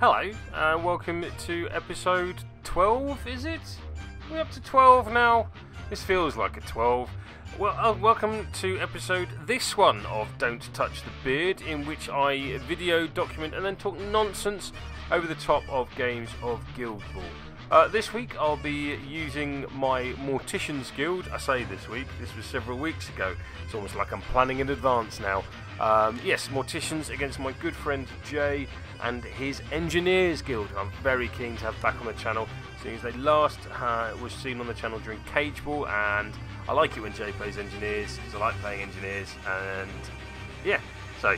Hello, welcome to episode 12, is it? We're up to 12 now. This feels like a 12. Well, welcome to this one of Don't Touch the Beard, in which I video, document and then talk nonsense over the top of games of Guild Ball. This week I'll be using my Mortician's guild. I say this week, this was several weeks ago. It's almost like I'm planning in advance now. Yes, Morticians against my good friend Jay and his Engineers guild, who I'm very keen to have back on the channel, seeing as they last was seen on the channel during Cage Ball, and I like it when Jay plays Engineers, because I like playing Engineers, and yeah, so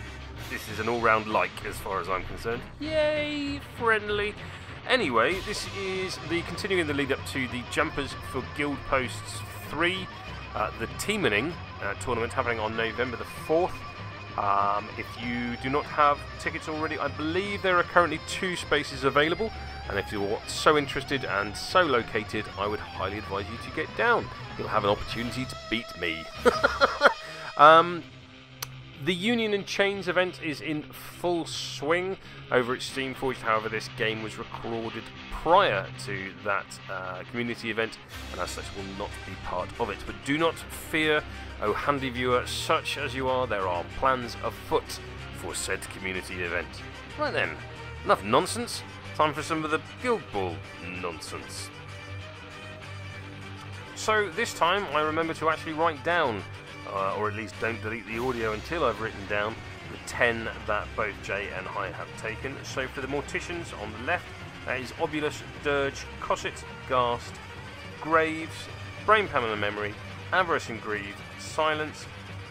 this is an all-round like as far as I'm concerned. Yay, friendly! Anyway, this is continuing the lead up to the Jumpers for Guild Posts 3, the Teaming tournament happening on November the 4th. If you do not have tickets already, I believe there are currently 2 spaces available, and if you're so interested and so located, I would highly advise you to get down. You'll have an opportunity to beat me. The Union and Chains event is in full swing over at Steamforged. However, this game was recorded prior to that community event, and as such will not be part of it. But do not fear, oh handy viewer, such as you are, there are plans afoot for said community event. Right then, enough nonsense. Time for some of the Guild Ball nonsense. So this time I remember to actually write down, or at least don't delete the audio until I've written down the 10 that both Jay and I have taken. So for the Morticians on the left, that is Obulus, Dirge, Cosset, Ghast, Graves, Brain Pamela Memory, Avarice and Greed, Silence,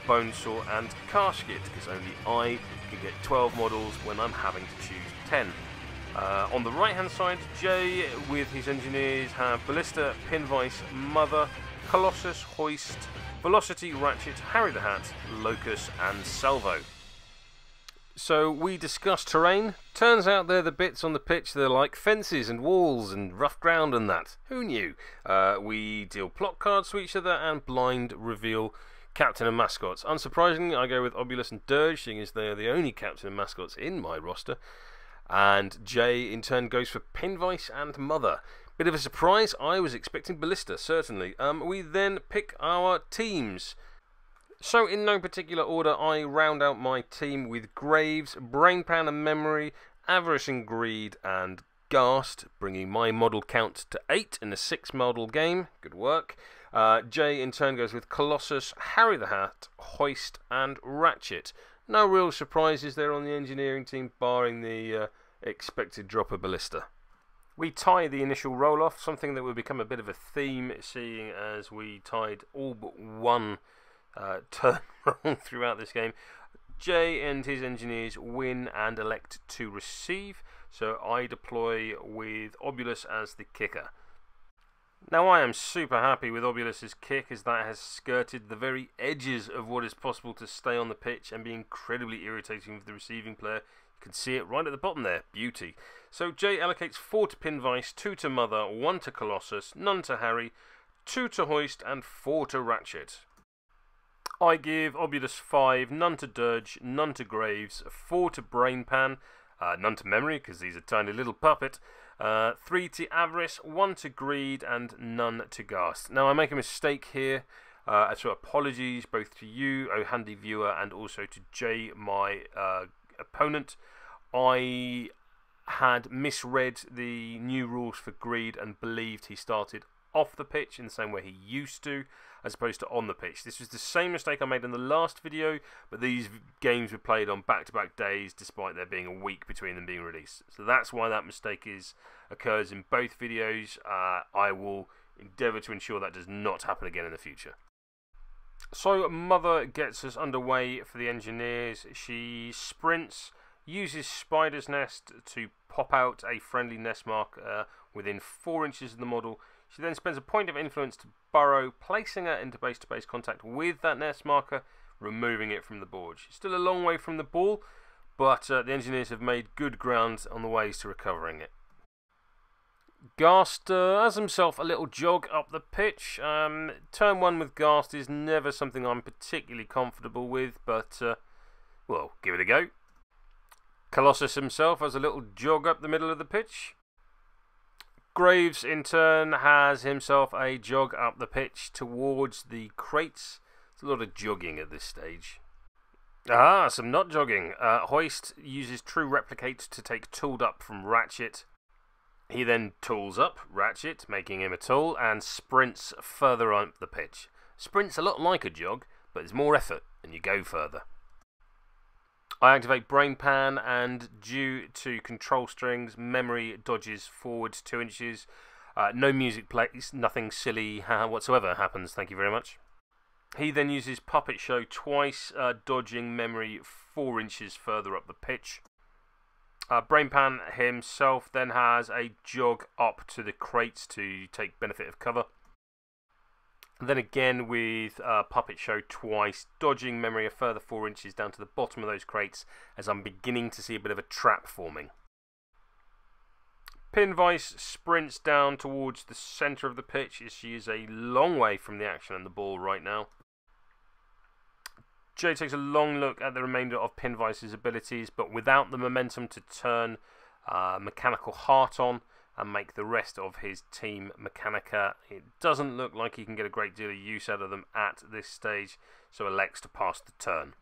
Bonesaw and Casket, because only I can get 12 models when I'm having to choose 10. On the right hand side, Jay with his Engineers have Ballista, Pinvice, Mother, Colossus, Hoist, Velocity, Ratchet, Harry the Hat, Locus and Salvo. So we discussed terrain. Turns out they're the bits on the pitch that are like fences and walls and rough ground and that. Who knew? We deal plot cards to each other and blind reveal captain and mascots. Unsurprisingly, I go with Obulus and Dirge, seeing as they are the only captain and mascots in my roster. And Jay in turn goes for Pinvice and Mother. Bit of a surprise, I was expecting Ballista, certainly. We then pick our teams. So in no particular order, I round out my team with Graves, Brain Pan and Memory, Avarice and Greed and Ghast, bringing my model count to 8 in a 6 model game. Good work. Jay in turn goes with Colossus, Harry the Hat, Hoist and Ratchet. No real surprises there on the engineering team, barring the expected drop of Ballista. We tie the initial roll-off, something that will become a bit of a theme, seeing as we tied all but one turn wrong throughout this game. Jay and his Engineers win and elect to receive, so I deploy with Obulus as the kicker. Now I am super happy with Obulus's kick, as that has skirted the very edges of what is possible to stay on the pitch and be incredibly irritating for the receiving player. You can see it right at the bottom there. Beauty. So Jay allocates 4 to Pinvice, 2 to Mother, 1 to Colossus, none to Harry, 2 to Hoist and 4 to Ratchet. I give Obulus 5, none to Dirge, none to Graves, 4 to Brain Pan, none to Memory because he's a tiny little puppet, 3 to Avarice, 1 to Greed and none to Ghast. Now I make a mistake here, so apologies both to you, oh handy viewer, and also to Jay, my opponent. I had misread the new rules for Greed and believed he started off the pitch in the same way he used to, as opposed to on the pitch. This was the same mistake I made in the last video, but these games were played on back-to-back days despite there being a week between them being released. So that's why that mistake occurs in both videos. I will endeavour to ensure that does not happen again in the future. So Mother gets us underway for the Engineers. She sprints, uses Spider's Nest to pop out a friendly nest marker within 4 inches of the model. She then spends a point of influence to burrow, placing her into base-to-base contact with that nest marker, removing it from the board. She's still a long way from the ball, but the Engineers have made good ground on the ways to recovering it. Ghast has himself a little jog up the pitch. Turn 1 with Ghast is never something I'm particularly comfortable with, but, well, give it a go. Colossus himself has a little jog up the middle of the pitch. Graves, in turn, has himself a jog up the pitch towards the crates. It's a lot of jogging at this stage. Ah, some not jogging. Hoist uses True Replicate to take Tooled Up from Ratchet. He then tools up Ratchet, making him a tool, and sprints further up the pitch. Sprint's a lot like a jog, but there's more effort, and you go further. I activate Brain Pan, and due to control strings, memory dodges forwards 2 inches. No music plays, nothing silly whatsoever happens, thank you very much. He then uses Puppet Show twice, dodging memory 4 inches further up the pitch. Brain Pan himself then has a jog up to the crates to take benefit of cover. Then again with Puppet Show twice, dodging memory a further 4 inches down to the bottom of those crates as I'm beginning to see a bit of a trap forming. Pinvice sprints down towards the centre of the pitch as she is a long way from the action and the ball right now. Jay takes a long look at the remainder of Pinvice's abilities, but without the momentum to turn Mechanical Heart on and make the rest of his team Mechanica, it doesn't look like he can get a great deal of use out of them at this stage, so elects to pass the turn.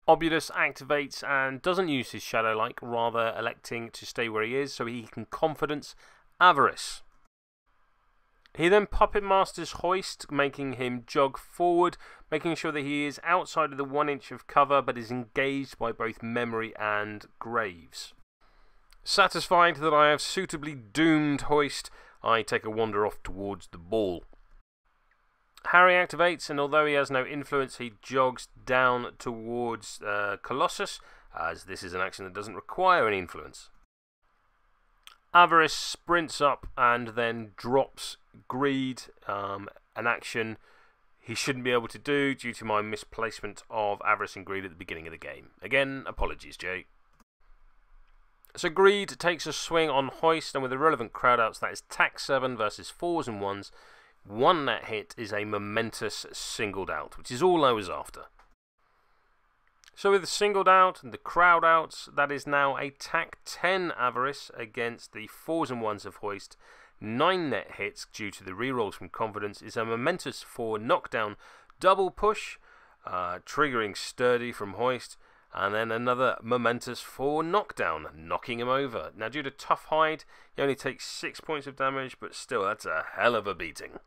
Obulus activates and doesn't use his Shadow-like, rather electing to stay where he is so he can confidence Avarice. He then Puppet Masters Hoist, making him jog forward, making sure that he is outside of the 1 inch of cover but is engaged by both Memory and Graves. Satisfied that I have suitably doomed Hoist, I take a wander off towards the ball. Harry activates, and although he has no influence, he jogs down towards Colossus, as this is an action that doesn't require any influence. Avarice sprints up and then drops Greed, an action he shouldn't be able to do due to my misplacement of Avarice and Greed at the beginning of the game. Again, apologies, Jay. So Greed takes a swing on Hoist, and with the relevant crowd outs, that is Tack 7 versus 4s and 1s. 1 net hit is a momentous singled out, which is all I was after. So with the singled out and the crowd outs, that is now a Tack 10 Avarice against the 4s and 1s of Hoist. 9 net hits due to the rerolls from Confidence is a momentous 4 knockdown double push, triggering Sturdy from Hoist, and then another momentous 4 knockdown, knocking him over. Now due to Tough Hide, he only takes 6 points of damage, but still that's a hell of a beating.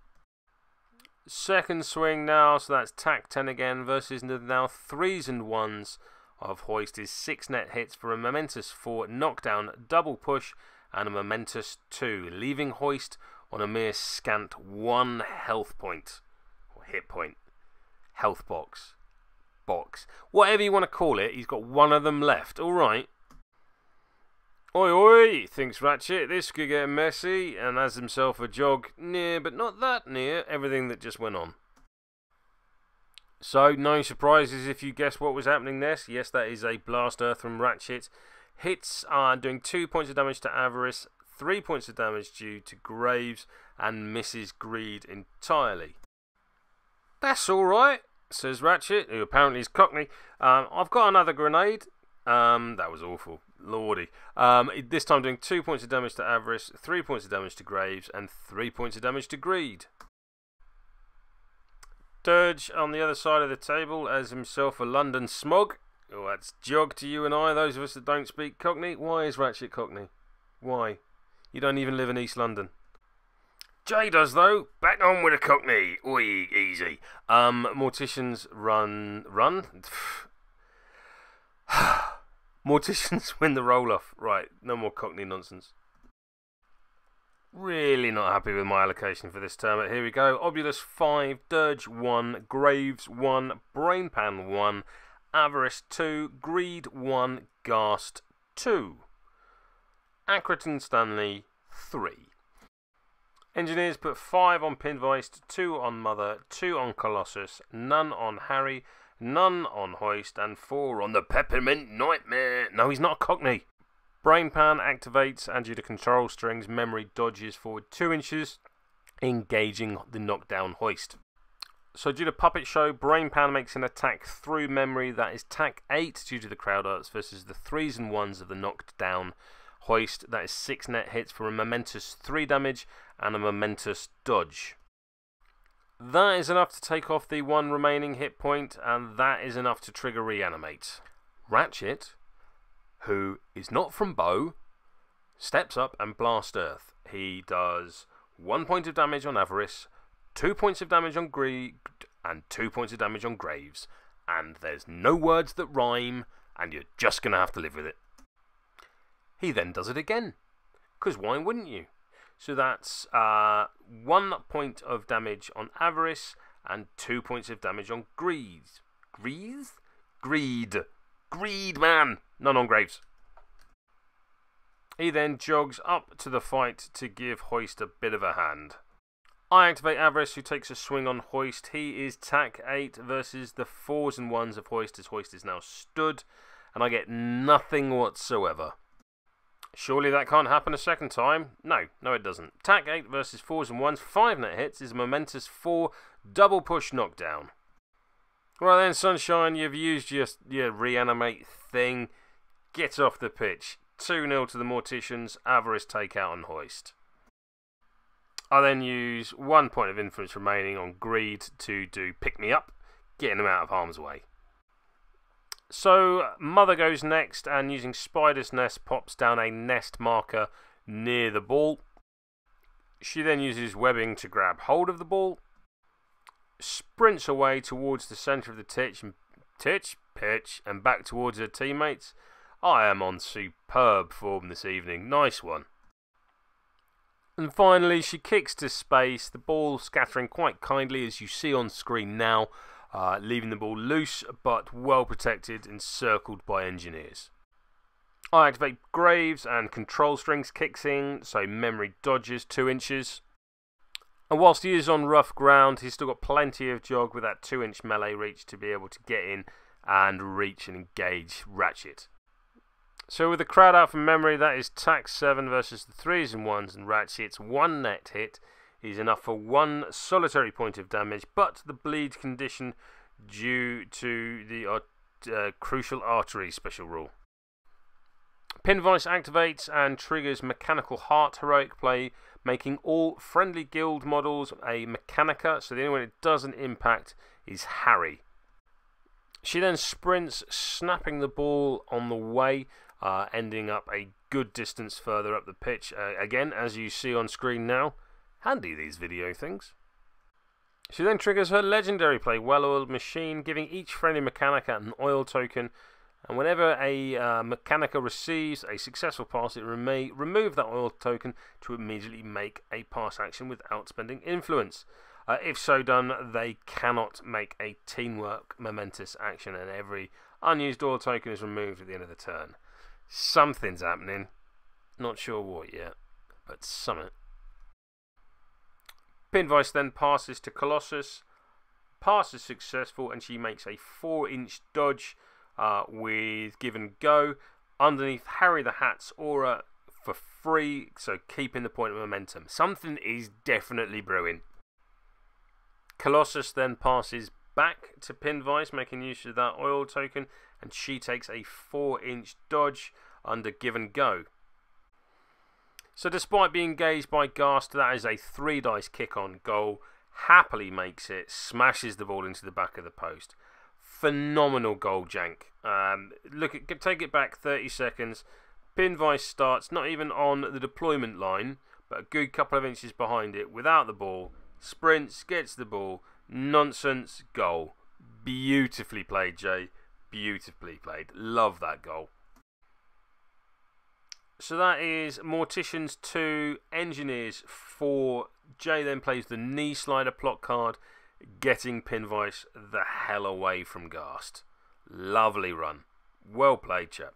Second swing now, so that's Tack 10 again versus the now 3s and 1s of Hoist is 6 net hits for a momentous 4 knockdown double push and a momentous 2, leaving Hoist on a mere scant 1 health point, or hit point, health box, whatever you want to call it. He's got 1 of them left. Alright. Oi oi, thinks Ratchet, this could get messy, and has himself a jog near, but not that near, everything that just went on. So, no surprises if you guess what was happening next. Yes, that is a Blast Earth from Ratchet. Hits are doing 2 points of damage to Avarice, 3 points of damage due to Graves, and misses Greed entirely. That's alright, says Ratchet, who apparently is Cockney. I've got another grenade. That was awful. Lordy. This time doing 2 points of damage to Avarice, 3 points of damage to Graves, and 3 points of damage to Greed. Dirge on the other side of the table as himself a London smog. Oh, that's jog to you and I, those of us that don't speak Cockney. Why is Ratchet Cockney? Why? You don't even live in East London. Jay does, though. Back on with a Cockney. Oi, easy. Morticians run? Morticians win the roll-off. Right, no more Cockney nonsense. Really not happy with my allocation for this term, but here we go. Obulus 5, Dirge 1, Graves 1, Brain Pan 1, Avarice 2, Greed 1, Ghast 2. Accrington Stanley 3. Engineers put 5 on Pinvice, 2 on Mother, 2 on Colossus, none on Harry, none on Hoist, and 4 on the Peppermint Nightmare. No, he's not a Cockney. Brain Pan activates, and due to control strings, memory dodges forward 2 inches, engaging the knockdown Hoist. So due to Puppet Show, Brain Pound makes an attack through memory that is tack 8 due to the crowd arts versus the 3s and 1s of the knocked down hoist. That is 6 net hits for a momentous 3 damage and a momentous dodge. That is enough to take off the 1 remaining hit point, and that is enough to trigger Reanimate. Ratchet, who is not from Bow, steps up and blasts Earth. He does 1 point of damage on Avarice, 2 points of damage on Greed, and 2 points of damage on Graves. And there's no words that rhyme, and you're just going to have to live with it. He then does it again, because why wouldn't you? So that's 1 point of damage on Avarice, and 2 points of damage on Greed. Greed? Greed, man! None on Graves. He then jogs up to the fight to give Hoist a bit of a hand. I activate Avarice, who takes a swing on Hoist. He is tack 8 versus the 4s and 1s of Hoist, as Hoist is now stood, and I get nothing whatsoever. Surely that can't happen a second time? No, it doesn't. Tack 8 versus 4s and 1s, 5 net hits, is a momentous 4 double push knockdown. Well then, Sunshine, you've used your reanimate thing. Get off the pitch. 2-0 to the Morticians, Avarice take out on Hoist. I then use 1 point of influence remaining on Greed to do Pick Me Up, getting him out of harm's way. So, Mother goes next, and using Spider's Nest pops down a nest marker near the ball. She then uses webbing to grab hold of the ball, sprints away towards the centre of the pitch, and back towards her teammates. I am on superb form this evening, nice one. And finally, she kicks to space, the ball scattering quite kindly, as you see on screen now, leaving the ball loose but well protected, encircled by engineers. I activate Graves, and Control Strings kicks in, so memory dodges 2 inches. And whilst he is on rough ground, he's still got plenty of jog with that 2-inch melee reach to be able to get in and reach and engage Ratchet. So with the crowd out from memory, that is tack 7 versus the 3s and 1s, and Ratchet's 1 net hit is enough for 1 solitary point of damage, but the bleed condition due to the crucial artery special rule. Pinvice activates and triggers Mechanical Heart Heroic Play, making all friendly guild models a Mechanica, so the only one it doesn't impact is Harry. She then sprints, snapping the ball on the way, ending up a good distance further up the pitch. Again, as you see on screen now, handy these video things. She then triggers her legendary play, Well-Oiled Machine, giving each friendly Mechanica an oil token, and whenever a Mechanica receives a successful pass, it may remove that oil token to immediately make a pass action without spending influence. If so done, they cannot make a teamwork momentous action, and every unused oil token is removed at the end of the turn. Something's happening. Not sure what yet, but something. Pinvice then passes to Colossus. Pass is successful, and she makes a 4-inch dodge with Give and Go underneath Harry the Hat's aura for free, so keeping the point of momentum. Something is definitely brewing. Colossus then passes back to Pinvice, making use of that oil token, and she takes a 4-inch dodge under Give and Go. So despite being engaged by Ghast, that is a 3-dice kick on goal. Happily makes it, smashes the ball into the back of the post. Phenomenal goal, Jank. Take it back 30 seconds. Pinvice starts not even on the deployment line, but a good couple of inches behind it without the ball. Sprints, gets the ball. Nonsense, goal. Beautifully played, Jay. Beautifully played. Love that goal. So that is Morticians 2, Engineers 4. Jay then plays the knee slider plot card, getting Pinvice the hell away from Ghast. Lovely run. Well played, chap.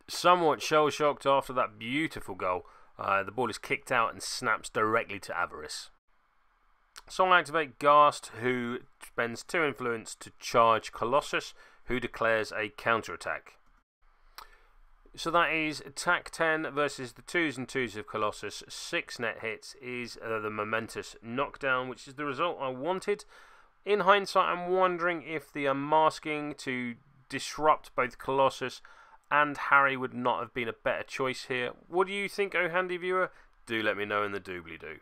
Somewhat shell-shocked after that beautiful goal, the ball is kicked out and snaps directly to Avarice. So I'll activate Ghast, who spends 2 influence to charge Colossus, who declares a counterattack. So that is attack 10 versus the 2s and 2s of Colossus. 6 net hits is the momentous knockdown, which is the result I wanted. In hindsight, I'm wondering if the masking to disrupt both Colossus and Harry would not have been a better choice here. What do you think, oh handy viewer? Do let me know in the doobly-doo.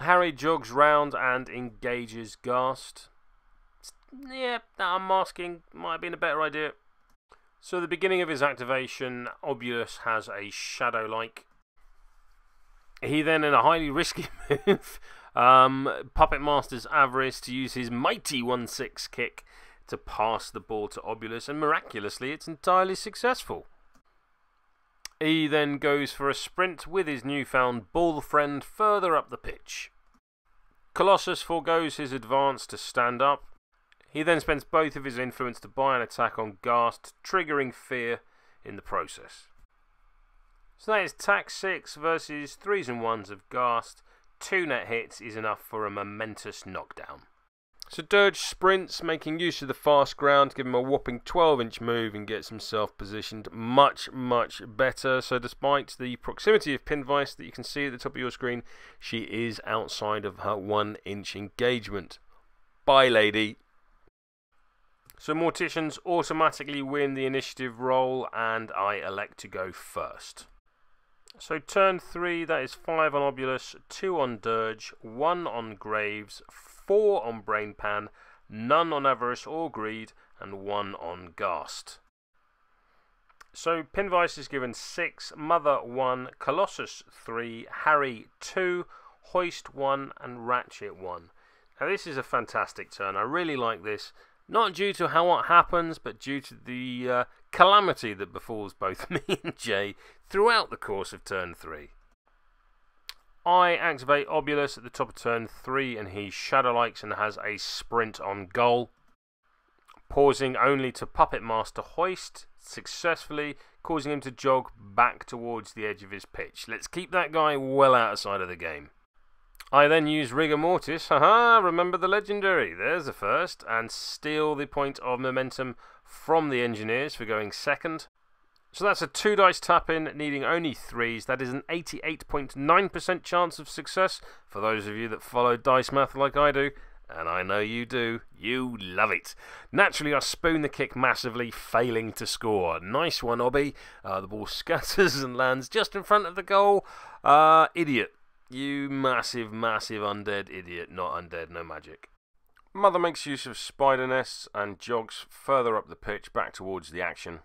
Harry jogs round and engages Ghast. Yeah, that unmasking might have been a better idea. So at the beginning of his activation, Obulus has a Shadow-like. He then, in a highly risky move, Puppet Master's Avarice to use his mighty 1/6 kick to pass the ball to Obulus, and miraculously it's entirely successful. He then goes for a sprint with his newfound ball friend further up the pitch. Colossus forgoes his advance to stand up. He then spends both of his influence to buy an attack on Ghast, triggering fear in the process. So that is attack 6 versus 3s and 1s of Ghast. 2 net hits is enough for a momentous knockdown. So Dirge sprints, making use of the fast ground to give him a whopping 12-inch move and gets himself positioned much better. So despite the proximity of Pinvice that you can see at the top of your screen, she is outside of her 1-inch engagement. Bye, lady. So Morticians automatically win the initiative roll, and I elect to go first. So turn 3, that is 5 on Obulus, 2 on Dirge, 1 on Graves, 4 on Brainpan, none on Avarice or Greed, and 1 on Ghast. So Pinvice is given 6, Mother 1, Colossus 3, Harry 2, Hoist 1, and Ratchet 1. Now this is a fantastic turn. I really like this. Not due to how what happens, but due to the calamity that befalls both me and Jay throughout the course of turn 3. I activate Obulus at the top of turn 3, and he Shadow-likes and has a sprint on goal. Pausing only to Puppet Master Hoist successfully, causing him to jog back towards the edge of his pitch. Let's keep that guy well outside of the game. I then use Rigor Mortis, haha, remember the legendary, there's the first, and steal the point of momentum from the Engineers for going second. So that's a 2 dice tap-in, needing only 3s. That is an 88.9% chance of success for those of you that follow dice math like I do, and I know you do. You love it. Naturally, I spoon the kick massively, failing to score. Nice one, Obby. The ball scatters and lands just in front of the goal. Idiot. You massive undead idiot. Not undead, no magic. Mother makes use of spider nests and jogs further up the pitch back towards the action.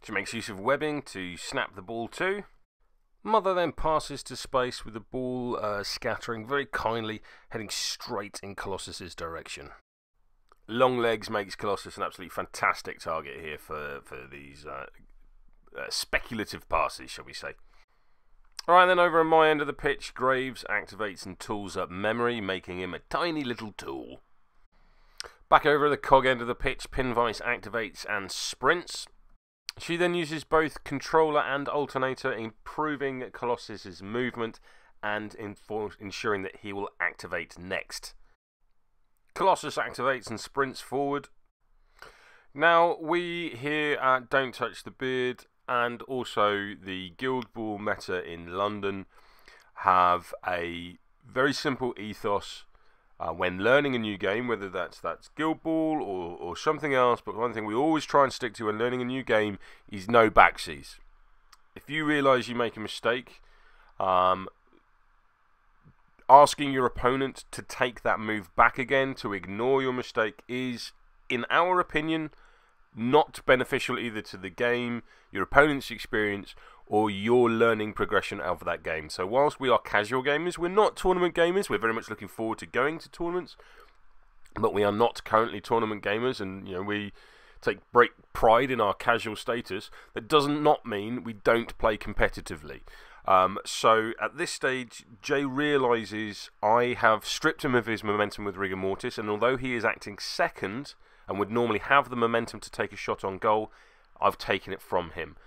She makes use of webbing to snap the ball too. Mother then passes to space with the ball scattering very kindly, heading straight in Colossus's direction. Long legs makes Colossus an absolutely fantastic target here for these speculative passes, shall we say. Alright, then over on my end of the pitch, Graves activates and tools up Memory, making him a tiny little tool. Back over at the cog end of the pitch, Pinvice activates and sprints. She then uses both Controller and Alternator, improving Colossus's movement and ensuring that he will activate next. Colossus activates and sprints forward. Now, we here at Don't Touch the Beard and also the Guild Ball meta in London have a very simple ethos when learning a new game, whether that's Guild Ball or something else. But one thing we always try and stick to when learning a new game is no backsies. If you realise you make a mistake, asking your opponent to take that move back again, to ignore your mistake, is, in our opinion, not beneficial either to the game, your opponent's experience, or your learning progression out of that game. So whilst we are casual gamers, we're not tournament gamers. We're very much looking forward to going to tournaments, but we are not currently tournament gamers, and we take great pride in our casual status. That does not mean we don't play competitively. So at this stage, Jay realises I have stripped him of his momentum with Rigor Mortis, and although he is acting second and would normally have the momentum to take a shot on goal, I've taken it from him.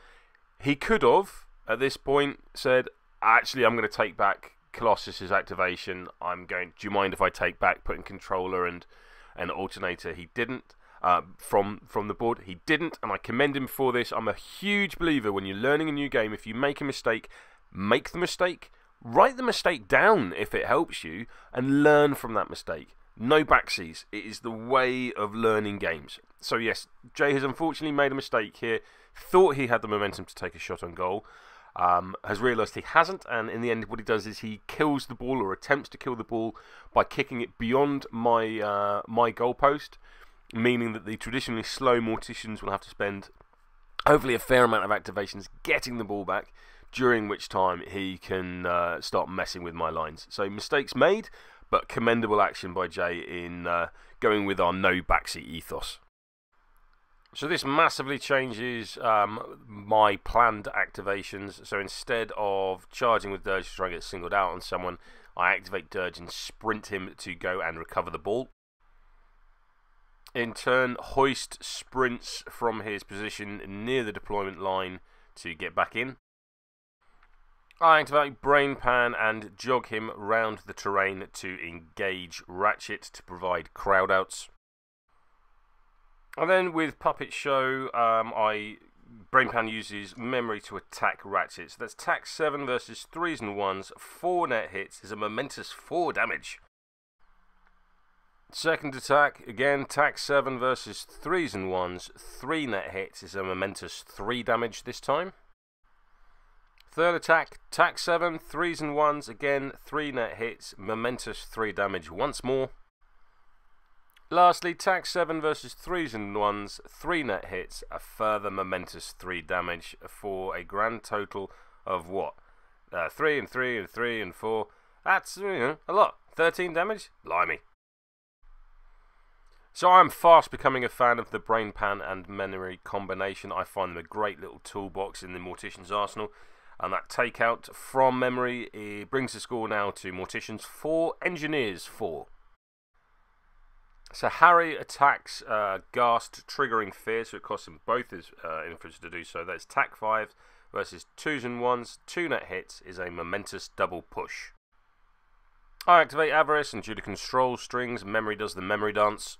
He could have, at this point, said, actually, I'm going to take back Colossus's activation. Do you mind if I take back putting Controller and Alternator? He didn't. from the board. He didn't, and I commend him for this. I'm a huge believer when you're learning a new game, if you make a mistake, make the mistake, write the mistake down if it helps you, and learn from that mistake. No backseas. It is the way of learning games. So yes, Jay has unfortunately made a mistake here. Thought he had the momentum to take a shot on goal. Has realised he hasn't, and in the end what he does is he kills the ball, or attempts to kill the ball, by kicking it beyond my my goalpost, meaning that the traditionally slow Morticians will have to spend hopefully a fair amount of activations getting the ball back, during which time he can start messing with my lines. So mistakes made, but commendable action by Jay in going with our no backseat ethos. So this massively changes my planned activations. So instead of charging with Dirge to try and get singled out on someone, I activate Dirge and sprint him to go and recover the ball. In turn, Hoist sprints from his position near the deployment line to get back in. I activate Brain Pan and jog him round the terrain to engage Ratchet to provide crowd outs. And then with Puppet Show, Brain Pan uses memory to attack Ratchet. So that's tack 7 versus 3s and 1s, 4 net hits is a momentous 4 damage. Second attack, again, tack 7 versus 3s and 1s, 3 net hits is a momentous 3 damage this time. Third attack, tack 7, 3s and 1s, again 3 net hits, momentous 3 damage once more. Lastly, tack 7 versus 3s and 1s, 3 net hits, a further momentous 3 damage for a grand total of what? 3 and 3 and 3 and 4. That's, a lot. 13 damage? Blimey. So I'm fast becoming a fan of the Brain Pan and memory combination. I find them a great little toolbox in the Mortician's arsenal. And that takeout from memory, it brings the score now to Morticians 4, Engineers 4. So Harry attacks Ghast, triggering Fear, so it costs him both his influence to do so. That's tack 5 versus 2s and 1s, 2 net hits is a momentous double push. I activate Avarice, and due to control strings, memory does the memory dance.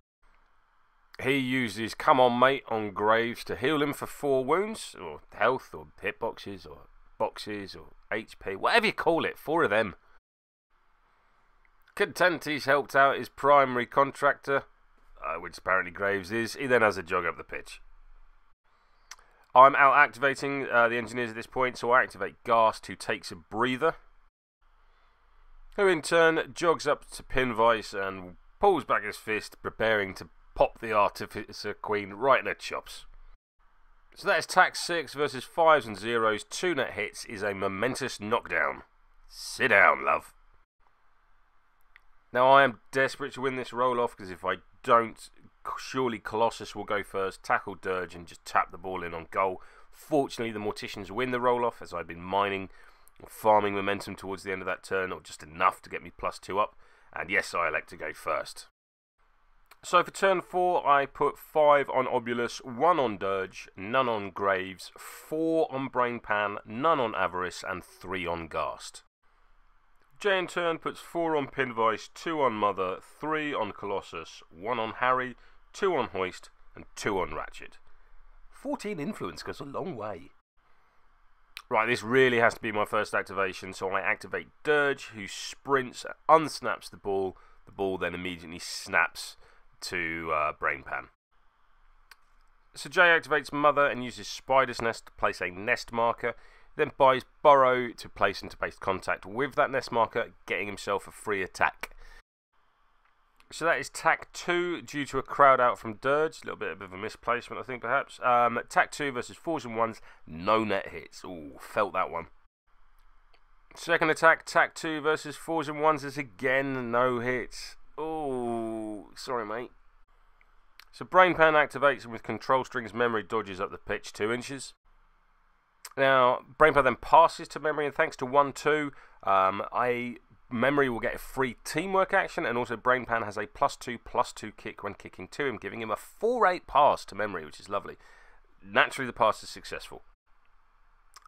He uses Come On Mate on Graves to heal him for 4 wounds, or health, or hitboxes, or boxes, or HP, whatever you call it, 4 of them. Content he's helped out his primary contractor, which apparently Graves is. He then has a jog up the pitch. I'm out activating the engineers at this point, so I activate Ghast, who takes a breather, who in turn jogs up to Pinvice and pulls back his fist, preparing to pop the Artificer Queen right in her chops. So that is tack 6 versus 5s and 0s, 2 net hits is a momentous knockdown. Sit down, love. Now I am desperate to win this roll-off, because if I don't, surely Colossus will go first, tackle Dirge and just tap the ball in on goal. Fortunately, the Morticians win the roll-off, as I've been mining or farming momentum towards the end of that turn, or just enough to get me +2 up. And yes, I elect to go first. So for turn 4, I put 5 on Obulus, 1 on Dirge, none on Graves, 4 on Brain Pan, none on Avarice, and 3 on Ghast. Jay in turn puts 4 on Pinvice, 2 on Mother, 3 on Colossus, 1 on Harry, 2 on Hoist, and 2 on Ratchet. 14 influence goes a long way. Right, this really has to be my first activation, so I activate Dirge, who sprints, unsnaps the ball then immediately snaps to Brain Pan. So Jay activates Mother and uses Spider's Nest to place a nest marker, then buys Burrow to place into base contact with that nest marker, getting himself a free attack. So that is tack 2 due to a crowd out from Dirge. A little bit of a misplacement, I think, perhaps. Tack 2 versus 4s and 1s, no net hits. Ooh, felt that one. Second attack, tack 2 versus 4s and 1s is again no hits. Ooh, sorry, mate. So Brain Pan activates and with control strings, memory dodges up the pitch 2 inches. Now, Brain Pan then passes to memory, and thanks to 1-2, memory will get a free teamwork action, and also Brain Pan has a +2/+2 kick when kicking to him, giving him a 4-8 pass to memory, which is lovely. Naturally, the pass is successful.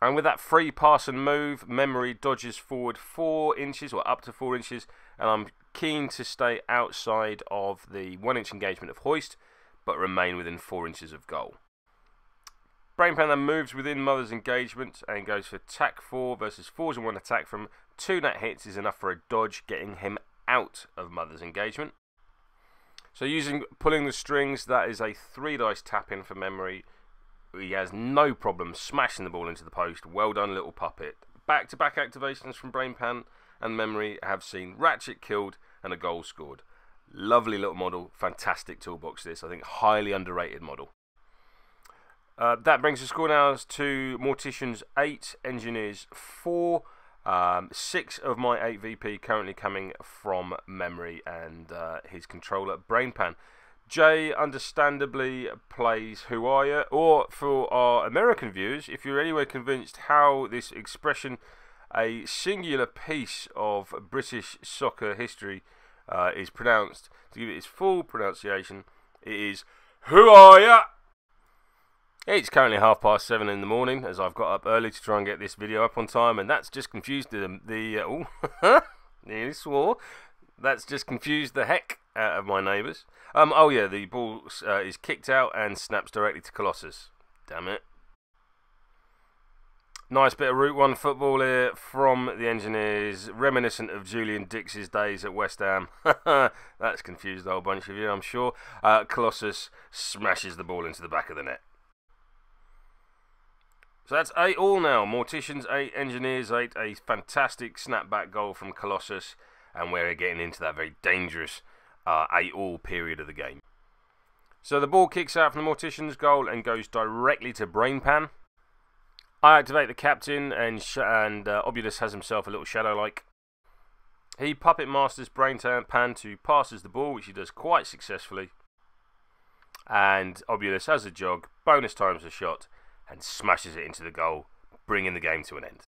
And with that free pass and move, memory dodges forward 4 inches, or up to 4 inches, and I'm keen to stay outside of the 1-inch engagement of Hoist, but remain within 4 inches of goal. Brainpan then moves within Mother's engagement and goes for attack 4 versus 4's and 1 attack from 2 nat hits is enough for a dodge, getting him out of Mother's engagement. So pulling the strings, that is a 3 dice tap in for memory. He has no problem smashing the ball into the post. Well done, little puppet. Back-to-back activations from Brainpan and memory have seen Ratchet killed and a goal scored. Lovely little model, fantastic toolbox this. I think highly underrated model. That brings the score now to Mortician's 8, Engineers 4. 6 of my 8 VP currently coming from memory and his controller Brainpan. Jay understandably plays Who Are Ya? Or for our American viewers, if you're anyway convinced how this expression, a singular piece of British soccer history, is pronounced, to give it its full pronunciation, it is Who Are Ya? It's currently 7:30 in the morning, as I've got up early to try and get this video up on time, and that's just confused nearly swore. That's just confused the heck out of my neighbours. Oh yeah, the ball is kicked out and snaps directly to Colossus. Damn it. Nice bit of Route 1 football here from the Engineers, reminiscent of Julian Dix's days at West Ham. That's confused a whole bunch of you, I'm sure. Colossus smashes the ball into the back of the net. So that's 8 all now. Morticians 8, Engineers 8. A fantastic snapback goal from Colossus. And we're getting into that very dangerous 8 all period of the game. So the ball kicks out from the Morticians' goal and goes directly to Brainpan. I activate the captain and Obulus has himself a little shadow-like. He puppet masters Brainpan to passes the ball, which he does quite successfully. And Obulus has a jog, bonus times a shot, and smashes it into the goal, bringing the game to an end.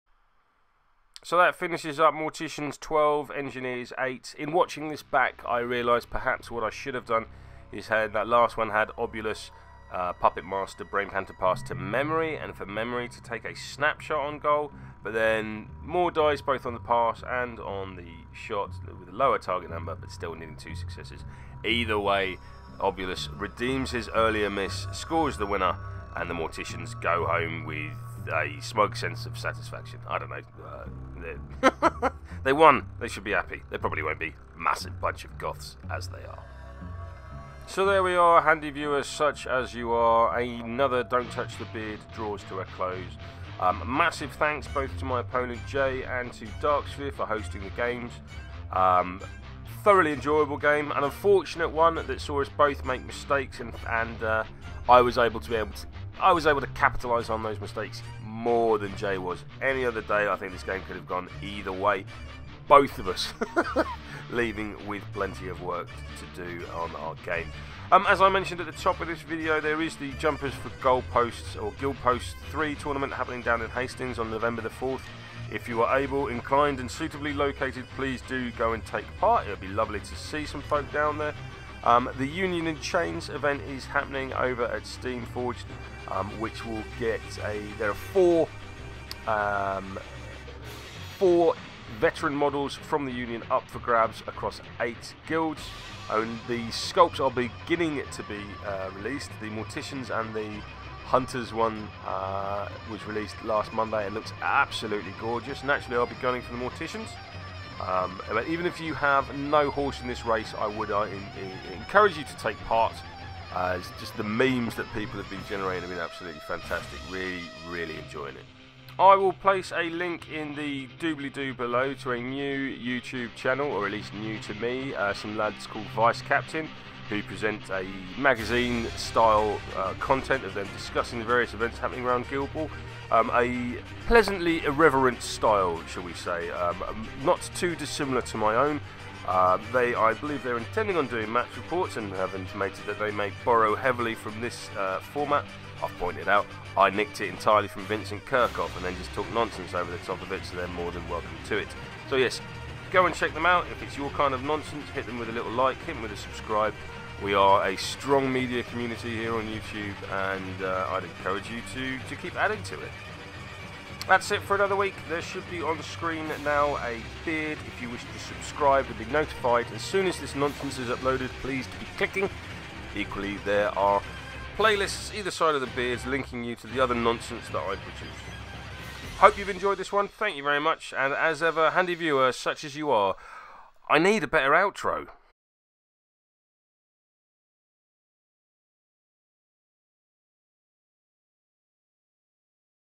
So that finishes up Morticians 12, Engineers 8. In watching this back, I realised perhaps what I should have done is that last one had Obulus, Puppet Master, Brainpan to pass to memory, and for memory to take a snapshot on goal, but then more dice both on the pass and on the shot with a lower target number, but still needing 2 successes. Either way, Obulus redeems his earlier miss, scores the winner, and the Morticians go home with a smug sense of satisfaction. I don't know. They won. They should be happy. They probably won't be. Massive bunch of goths as they are. So there we are, handy viewers such as you are. Another Don't Touch the Beard draws to a close. Massive thanks both to my opponent Jay and to Darksphere for hosting the games. Thoroughly enjoyable game, an unfortunate one that saw us both make mistakes, and I was able to capitalise on those mistakes more than Jay was. Any other day, I think this game could have gone either way. Both of us leaving with plenty of work to do on our game. As I mentioned at the top of this video, there is the Jumpers for Goalposts or Guild Post 3 tournament happening down in Hastings on November the 4th. If you are able, inclined and suitably located, please do go and take part. It would be lovely to see some folk down there. The Union in Chains event is happening over at Steamforged, which will get there are four veteran models from the Union up for grabs across 8 guilds, and the sculpts are beginning to be released. The Morticians and the Hunters one was released last Monday and looks absolutely gorgeous. Naturally, I'll be going for the Morticians. But even if you have no horse in this race, I would encourage you to take part. It's just the memes that people have been generating have been absolutely fantastic. Really, really enjoying it. I will place a link in the doobly-doo below to a new YouTube channel, or at least new to me, some lads called Vice Captain, who present a magazine-style content of them discussing the various events happening around Guild Ball. A pleasantly irreverent style, shall we say, not too dissimilar to my own. I believe they're intending on doing match reports and have intimated that they may borrow heavily from this format. I've pointed out I nicked it entirely from Vincent Kirchhoff and then just talked nonsense over the top of it, so they're more than welcome to it. So yes, go and check them out. If it's your kind of nonsense, hit them with a little like, hit them with a subscribe. We are a strong media community here on YouTube, and I'd encourage you to keep adding to it. That's it for another week. There should be on the screen now a beard. If you wish to subscribe and be notified as soon as this nonsense is uploaded, please be clicking. Equally, there are playlists either side of the beards linking you to the other nonsense that I produce. Hope you've enjoyed this one. Thank you very much. And as ever, handy viewer, such as you are, I need a better outro.